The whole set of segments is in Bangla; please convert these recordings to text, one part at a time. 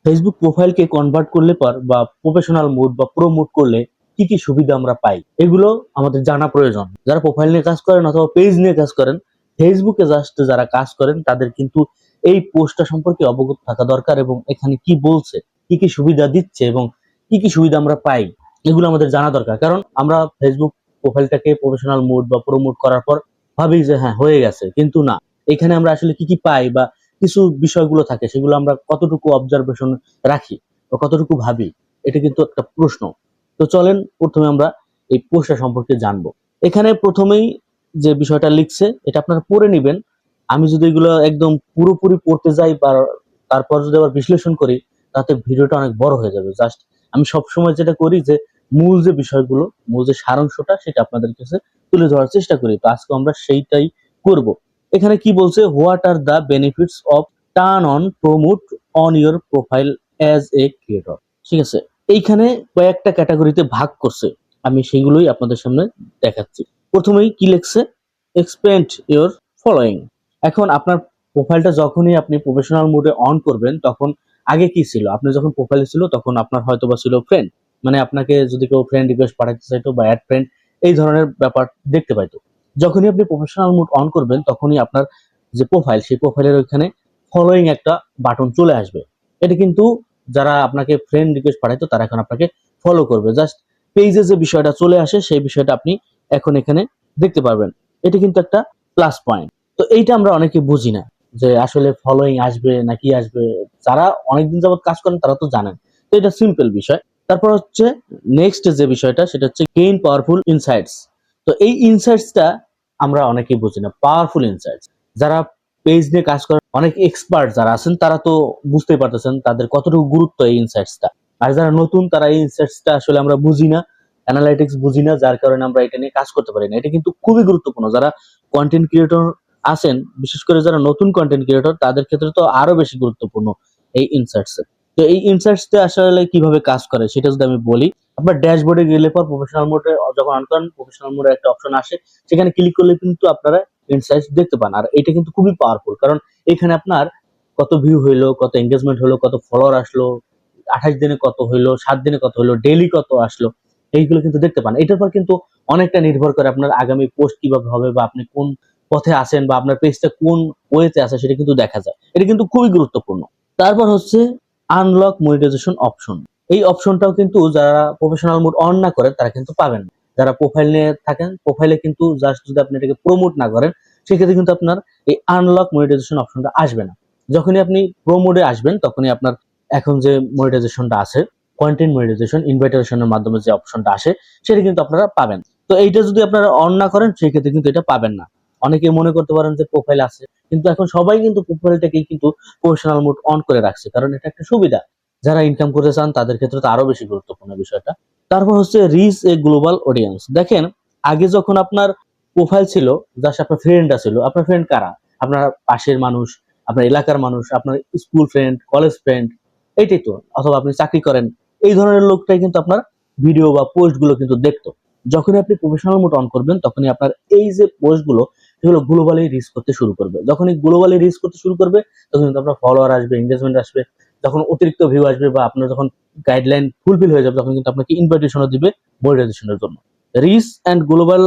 ফেসবুক প্রোফাইলকে কনভার্ট করলে পর বা প্রফেশনাল মোড বা প্রো মোড করলে কি কি সুবিধা আমরা পাই, এগুলো আমাদের জানা প্রয়োজন। যারা প্রোফাইল নিয়ে কাজ করেন অথবা পেজ নিয়ে কাজ করেন, ফেসবুকে জাস্ট যারা কাজ করেন তাদের কিন্তু এই পোস্টটা সম্পর্কে অবগত থাকা দরকার, এবং এখানে কি বলছে, কি কি সুবিধা দিচ্ছে এবং কি কি সুবিধা আমরা পাই, এগুলো আমাদের জানা দরকার। কারণ আমরা ফেসবুক প্রোফাইলটাকে প্রফেশনাল মোড বা প্রো মোড করার পর ভাবি যে হ্যাঁ হয়ে গেছে, কিন্তু না। এখানে আমরা আসলে কি কি পাই বা কিছু বিষয়গুলো থাকে সেগুলো আমরা কতটুকু অবজারভেশন রাখি বা কতটুকু ভাবি, এটা কিন্তু একটা প্রশ্ন। তো চলেন প্রথমে আমরা এই পোস্টটা সম্পর্কে জানবো। এখানে প্রথমেই যে বিষয়টা লিখছে এটা আপনারা পড়ে নিবেন। আমি যদি এগুলো একদম পুরোপুরি পড়তে যাই বা তারপর যদি আবার বিশ্লেষণ করি, তাতে ভিডিওটা অনেক বড় হয়ে যাবে। জাস্ট আমি সবসময় যেটা করি যে মূল যে বিষয়গুলো, মূল যে সারাংশটা সেটা আপনাদের কাছে তুলে ধরার চেষ্টা করি। তো আজকে আমরা সেইটাই করব। এখানে কি বলছে, what are the benefits of turn on promote on your profile as a creator. ঠিক আছে, এইখানে কয়েকটা ক্যাটাগরিতে ভাগ করছে, আমি সেগুলোই আপনাদের সামনে দেখাচ্ছি। প্রথমেই কি লিখছে, এক্সপেন্ড ইউর ফলোয়িং। এখন আপনার প্রোফাইলটা যখনই আপনি প্রফেশনাল মোডে অন করবেন, তখন আগে কি ছিল, আপনি যখন প্রোফাইলে ছিল তখন আপনার হয়তো বা ছিল ফ্রেন্ড, মানে আপনাকে যদি কেউ ফ্রেন্ড রিকোয়েস্ট পাঠাতে চাইতো বা অ্যাড ফ্রেন্ড, এই ধরনের ব্যাপার দেখতে পাইতো। যখনই আপনি প্রফেশনাল মোড অন করবেন তখনই আপনার যে প্রোফাইল, সেই প্রোফাইলের ওইখানে ফলোয়িং একটা বাটন চলে আসবে। এটা কিন্তু যারা আপনাকে ফ্রেন্ড রিকোয়েস্ট পাঠাইতো তারা এখন আপনাকে ফলো করবে। জাস্ট পেজে যে বিষয়টা চলে আসে সেই বিষয়টা আপনি এখন এখানে দেখতে পারবেন। এটা কিন্তু একটা প্লাস পয়েন্ট। তো এইটা আমরা অনেকে বুঝি না যে আসলে ফলোয়িং আসবে নাকি আসবে। যারা অনেকদিন যাবত কাজ করেন তারা তো জানেন। তো এটা সিম্পল বিষয়। তারপর হচ্ছে নেক্সট যে বিষয়টা সেটা হচ্ছে গেইন পাওয়ারফুল ইনসাইটস। তো এই ইনসাইটসটা আমরা অনেকেই বুঝি না, পাওয়ারফুল ইনসাইটস। যারা পেজ নিয়ে কাজ করেন, অনেক এক্সপার্ট যারা আছেন তারা তো বুঝতেই পারতেছেন তাদের কতটুকু গুরুত্ব এই ইনসাইটসটা। আর যারা নতুন তারা এই ইনসাইটসটা আসলে আমরা বুঝি না, অ্যানালাইটিক্স বুঝি না, যার কারণে আমরা এটা নিয়ে কাজ করতে পারি না। এটা কিন্তু খুবই গুরুত্বপূর্ণ। যারা কন্টেন্ট ক্রিয়েটর আছেন, বিশেষ করে যারা নতুন কন্টেন্ট ক্রিয়েটর, তাদের ক্ষেত্রে তো আরো বেশি গুরুত্বপূর্ণ এই ইনসাইটস। তো এই ইনসাইটসটা আসলে কিভাবে কাজ করে সেটা যদি আমি বলি, আপনার ড্যাশবোর্ডে গেলে পর প্রফেশনাল মোডে যখন অন করেন, প্রফেশনাল মোডে একটা অপশন আসে, সেখানে ক্লিক করলে কিন্তু আপনারা ইনসাইটস দেখতে পান। আর এটা কিন্তু খুবই পাওয়ারফুল, কারণ এখানে আপনার কত ভিউ হইলো, কত এঙ্গেজমেন্ট হলো, কত ফলোয়ার আসলো, 28 দিনে কত হইলো, 7 দিনে কত হইলো, ডেইলি কত আসলো, এইগুলো কিন্তু দেখতে পান। এটার পর কিন্তু অনেকটা নির্ভর করে আপনার আগামী পোস্ট কিভাবে হবে বা আপনি কোন পথে আছেন বা আপনার পেজটা কোন ওয়েতে আছে সেটা কিন্তু দেখা যায়। এটা কিন্তু খুবই গুরুত্বপূর্ণ। তারপর হচ্ছে আনলক মনিটাইজেশন অপশন। এই অপশনটাও কিন্তু যারা প্রফেশনাল মোড অন না করেন তারা কিন্তু পাবেন না। যারা প্রোফাইল নিয়ে থাকেন, প্রোফাইলে কিন্তু জাস্ট যদি আপনি এটাকে প্রমোট না করেন, সেক্ষেত্রে কিন্তু আপনার এই আনলক মনিটাইজেশন অপশনটা আসবে না। যখনই আপনি প্রো মোডে আসবেন তখনই আপনার এখন যে মনিটাইজেশনটা আছে, কন্টেন্ট মনিটাইজেশন ইনভাইটেশনের মাধ্যমে যে অপশনটা আসে, সেটা কিন্তু আপনারা পাবেন। তো এইটা যদি আপনারা অন না করেন সেক্ষেত্রে কিন্তু এটা পাবেন না। অনেকে মনে করতে পারেন যে প্রোফাইল আছে, কিন্তু এখন সবাই কিন্তু প্রোফাইলটাকেই কিন্তু প্রফেশনাল মোড অন করে রাখছে, কারণ এটা একটা সুবিধা। যারা ইনকাম করতে চান তাদের ক্ষেত্রে তো আরো বেশি গুরুত্বপূর্ণ বিষয়টা। তারপর হচ্ছে রিচ এ গ্লোবাল অডিয়েন্স। দেখেন, আগে যখন আপনার প্রোফাইল ছিল, জাস্ট আপনার ফ্রেন্ড ছিল, আপনার ফ্রেন্ড কারা, আপনার পাশের মানুষ, আপনার এলাকার মানুষ, আপনার স্কুল ফ্রেন্ড, কলেজ ফ্রেন্ড, এইটাই তো। অথবা আপনি চাকরি করেন, এই ধরনের লোকটাই কিন্তু আপনার ভিডিও বা পোস্ট গুলো কিন্তু দেখতো। যখনই আপনি প্রফেশনাল মোড অন করবেন তখনই আপনার এই যে পোস্ট গুলো, সেগুলো গ্লোবালি রিচ করতে শুরু করবে। যখনই গ্লোবালি রিচ করতে শুরু করবে তখন কিন্তু আপনার ফলোয়ার আসবে, এঙ্গেজমেন্ট আসবে। যখন অতিরিক্ত ভিউ আসবে বা আপনার যখন গাইডলাইন ফুলফিল হয়ে যাবে, তখন কিন্তু আপনাকে ইনভাইটেশনও দিবে মনিটাইজেশনের জন্য। রিচ এন্ড গ্লোবাল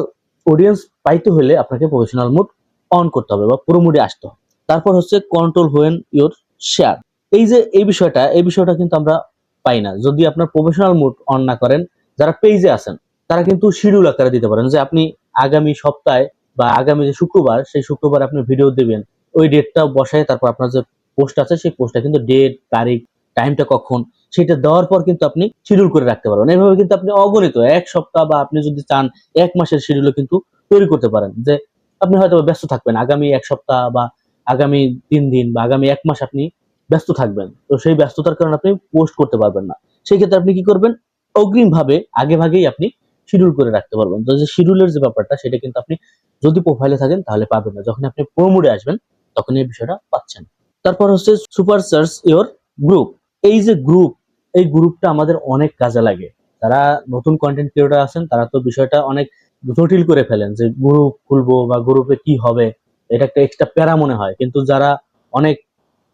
অডিয়েন্স পাইতে হলে আপনাকে প্রফেশনাল মোড অন করতে হবে বা পুরো মোডে আসতে হবে। তারপর হচ্ছে কন্ট্রোল হোয়েন ইউর শেয়ার। এই বিষয়টা কিন্তু আমরা পাই না যদি আপনার প্রফেশনাল মোড অন না করেন। যারা পেজে আছেন তারা কিন্তু শিডিউল আকারে দিতে পারেন যে আপনি আগামী সপ্তাহে বা আগামী যে শুক্রবার, সেই শুক্রবার আপনি ভিডিও দিবেন, ওই ডেটটা বসায় তারপর আপনার যে পোস্ট আছে সেই পোস্টটা কিন্তু ডেট, তারিখ, টাইমটা কখন, সেটা দেওয়ার পর কিন্তু আপনি শিডিউল করে রাখতে পারবেন। এইভাবে কিন্তু আপনি অগণিত এক সপ্তাহ বা আপনি যদি চান 1 মাসের শিডিউলও কিন্তু তৈরি করতে পারেন। যে আপনি হয়তো ব্যস্ত থাকবেন আগামী 1 সপ্তাহ বা আগামী 3 দিন বা আগামী 1 মাস আপনি ব্যস্ত থাকবেন, তো সেই ব্যস্ততার কারণে আপনি পোস্ট করতে পারবেন না। সেই ক্ষেত্রে আপনি কি করবেন, অগ্রিম ভাবে আগে ভাগেই আপনি শিডিউল করে রাখতে পারবেন। তো যে শিডিউলের যে ব্যাপারটা সেটা কিন্তু আপনি যদি প্রোফাইলে থাকেন তাহলে পাবেন না, যখন আপনি প্রো মোডে আসবেন তখন এই বিষয়টা পাচ্ছেন। তারপর হচ্ছে সুপার সার্চ ইওর গ্রুপ। এই যে গ্রুপ, এই গ্রুপটা আমাদের অনেক কাজে লাগে। যারা নতুন কন্টেন্ট ক্রিয়েটর আছেন তারা তো বিষয়টা অনেক জটিল করে ফেলেন যে গ্রুপ খুলবো বা গ্রুপে কি হবে, এটা একটা এক্সট্রা প্যারা মনে হয়। কিন্তু যারা অনেক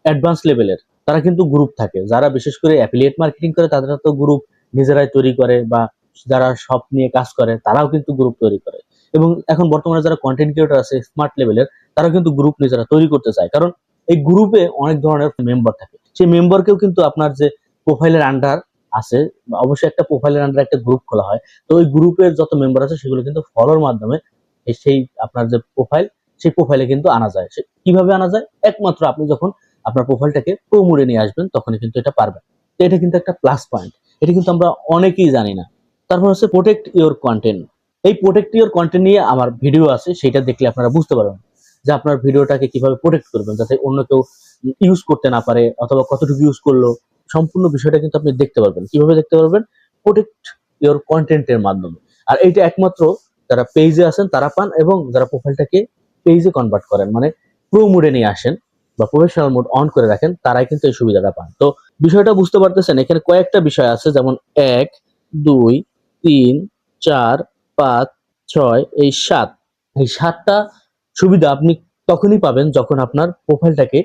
অ্যাডভান্স লেভেলের, তারা কিন্তু গ্রুপ থাকে। যারা বিশেষ করে অ্যাফিলিয়েট মার্কেটিং করে তারা তো গ্রুপ নিজেরাই তৈরি করে, বা যারা শপ নিয়ে কাজ করে তারাও কিন্তু গ্রুপ তৈরি করে। এবং এখন বর্তমানে যারা কন্টেন্ট ক্রিয়েটর আছে স্মার্ট লেভেলের, তারা কিন্তু গ্রুপ নিজেরা তৈরি করতে চায়, কারণ এই গ্রুপে অনেক ধরনের মেম্বার থাকে। সেই মেম্বারকেও কিন্তু আপনার যে প্রোফাইলের আন্ডার আছে, অবশ্যই একটা প্রোফাইলের আন্ডার একটা গ্রুপ খোলা হয়, তো ওই গ্রুপের যত মেম্বার আছে সেগুলো কিন্তু ফলোর মাধ্যমে সেই আপনার যে প্রোফাইল, সেই প্রোফাইলে কিন্তু আনা যায়। কিভাবে আনা যায়? একমাত্র আপনি যখন আপনার প্রোফাইলটাকে প্রো মোডে নিয়ে আসবেন তখনই কিন্তু এটা পারবেন। তো এটা কিন্তু একটা প্লাস পয়েন্ট, এটা কিন্তু আমরা অনেকেই জানি না। তারপর হচ্ছে প্রোটেক্ট ইওর কন্টেন্ট। এই প্রোটেক্ট ইওর কন্টেন্ট নিয়ে আমার ভিডিও আছে, সেটা দেখলে আপনারা বুঝতে পারবেন যে আপনার ভিডিওটাকে কিভাবে প্রোটেক্ট করবেন যাতে অন্য কেউ ইউজ করতে না পারে, অথবা কতটুকু ইউজ করলো, সম্পূর্ণ বিষয়টা কিন্তু আপনি দেখতে পারবেন। কিভাবে দেখতে পারবেন? প্রোটেক্ট ইওর কন্টেন্টের মাধ্যমে। আর এইটা একমাত্র যারা পেজে আছেন তারা পান, এবং যারা প্রোফাইলটাকে পেজে কনভার্ট করেন, মানে প্রো মোডে নিয়ে আসেন বা প্রফেশনাল মোড অন করে রাখেন, তারাই কিন্তু এই সুবিধাটা পান। তো বিষয়টা বুঝতে পারতেছেন? এখানে কয়েকটা বিষয় আছে, যেমন 1, 2, 3, 4, 5, 6, এই 7। এই 7টা সুবিধা আপনি তখনই পাবেন যখন আপনার প্রোফাইলটাকে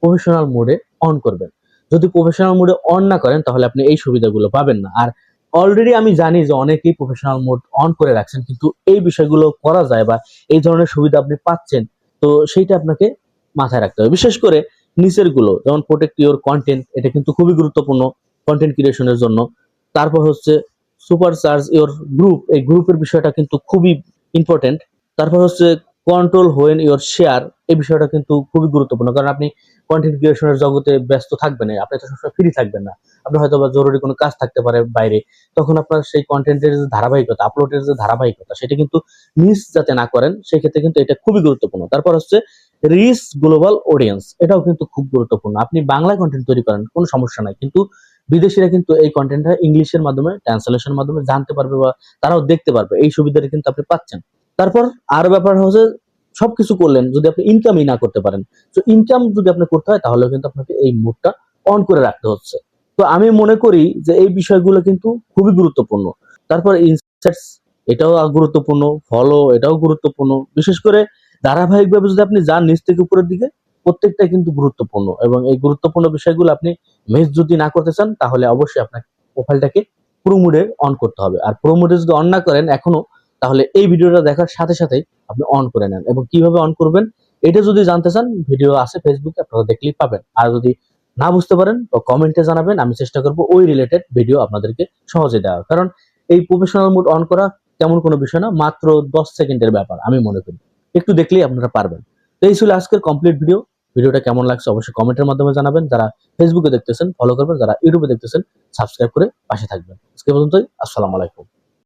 প্রফেশনাল মোডে অন করবেন। যদি প্রফেশনাল মোডে অন না করেন তাহলে আপনি এই সুবিধাগুলো পাবেন না। আর অলরেডি আমি জানি যে অনেকেই প্রফেশনাল মোড অন করে রাখছেন, কিন্তু এই বিষয়গুলো করা যায় বা এই ধরনের সুবিধা আপনি পাচ্ছেন, তো সেইটা আপনাকে মাথায় রাখতে হবে। বিশেষ করে নিচের গুলো, যেমন প্রোটেক্ট ইওর কন্টেন্ট, এটা কিন্তু খুবই গুরুত্বপূর্ণ কন্টেন্ট ক্রিয়েশনের জন্য। তারপর হচ্ছে সুপার চার্জ ইওর গ্রুপ, এই গ্রুপের বিষয়টা কিন্তু খুবই ইম্পর্টেন্ট। তারপর হচ্ছে কন্ট্রোল হোয়েন ইওর শেয়ার, এই বিষয়টা কিন্তু খুবই গুরুত্বপূর্ণ, কারণ আপনি কন্টেন্ট ক্রিয়েশনের জগতে ব্যস্ত থাকবেন না, আপনি তো সবসময় ফ্রি থাকবেন না। আপনার হয়তো বা জরুরি কোনো কাজ থাকতে পারে বাইরে, তখন আপনার সেই কন্টেন্টের যে ধারাবাহিকতা, আপলোডের যে ধারাবাহিকতা, সেটা কিন্তু মিস যাতে না করেন, সেক্ষেত্রে কিন্তু এটা খুবই গুরুত্বপূর্ণ। তারপর হচ্ছে রিচ গ্লোবাল অডিয়েন্স, এটাও কিন্তু খুব গুরুত্বপূর্ণ। আপনি বাংলা কন্টেন্ট তৈরি করেন, কোনো সমস্যা নাই, কিন্তু বিদেশিরা কিন্তু এই কন্টেন্টটা ইংলিশের মাধ্যমে ট্রান্সলেশনের মাধ্যমে জানতে পারবে বা তারাও দেখতে পারবে, এই সুবিধাটা কিন্তু আপনি পাচ্ছেন। তারপর আরো ব্যাপার হচ্ছে, সবকিছু করলেন যদি আপনি ইনকামই না করতে পারেন, তো ইনকাম যদি আপনি করতে হয় তাহলে কিন্তু আপনাকে এই মুডটা অন করে রাখতে হচ্ছে। তো আমি মনে করি যে এই বিষয়গুলো কিন্তু খুবই গুরুত্বপূর্ণ। তারপর ইনসাইটস, এটাও গুরুত্বপূর্ণ। ফলো, এটাও গুরুত্বপূর্ণ। বিশেষ করে ধারাবাহিকভাবে যদি আপনি যান নিচ থেকে উপরের দিকে, প্রত্যেকটা কিন্তু গুরুত্বপূর্ণ, এবং এই গুরুত্বপূর্ণ বিষয়গুলো আপনি মিস যদি না করতে চান তাহলে অবশ্যই আপনার প্রোফাইলটাকে প্রো মোডে অন করতে হবে। আর প্রো মোডে যদি অন না করেন এখনো, তাহলে এই ভিডিওটা দেখার সাথে সাথেই আপনি অন করে নেন। এবং কিভাবে অন করবেন এটা যদি জানতে চান, ভিডিও আছে ফেসবুকে, আপনারা দেখলেই পাবেন। আর যদি না বুঝতে পারেন তো কমেন্টে জানাবেন, আমি চেষ্টা করব ওই রিলেটেড ভিডিও আপনাদেরকে সহজে দেওয়ার। কারণ এই প্রফেশনাল মোড অন করা তেমন কোনো বিষয় না, মাত্র 10 সেকেন্ডের ব্যাপার আমি মনে করি, একটু দেখলেই আপনারা পারবেন। তো এই ছিল আজকের কমপ্লিট ভিডিও। ভিডিওটা কেমন লাগছে অবশ্যই কমেন্টের মাধ্যমে জানাবেন। যারা ফেসবুকে দেখতেছেন ফলো করবেন, যারা ইউটিউবে দেখতেছেন সাবস্ক্রাইব করে পাশে থাকবেন। আজকে পর্যন্তই, আসসালামু আলাইকুম।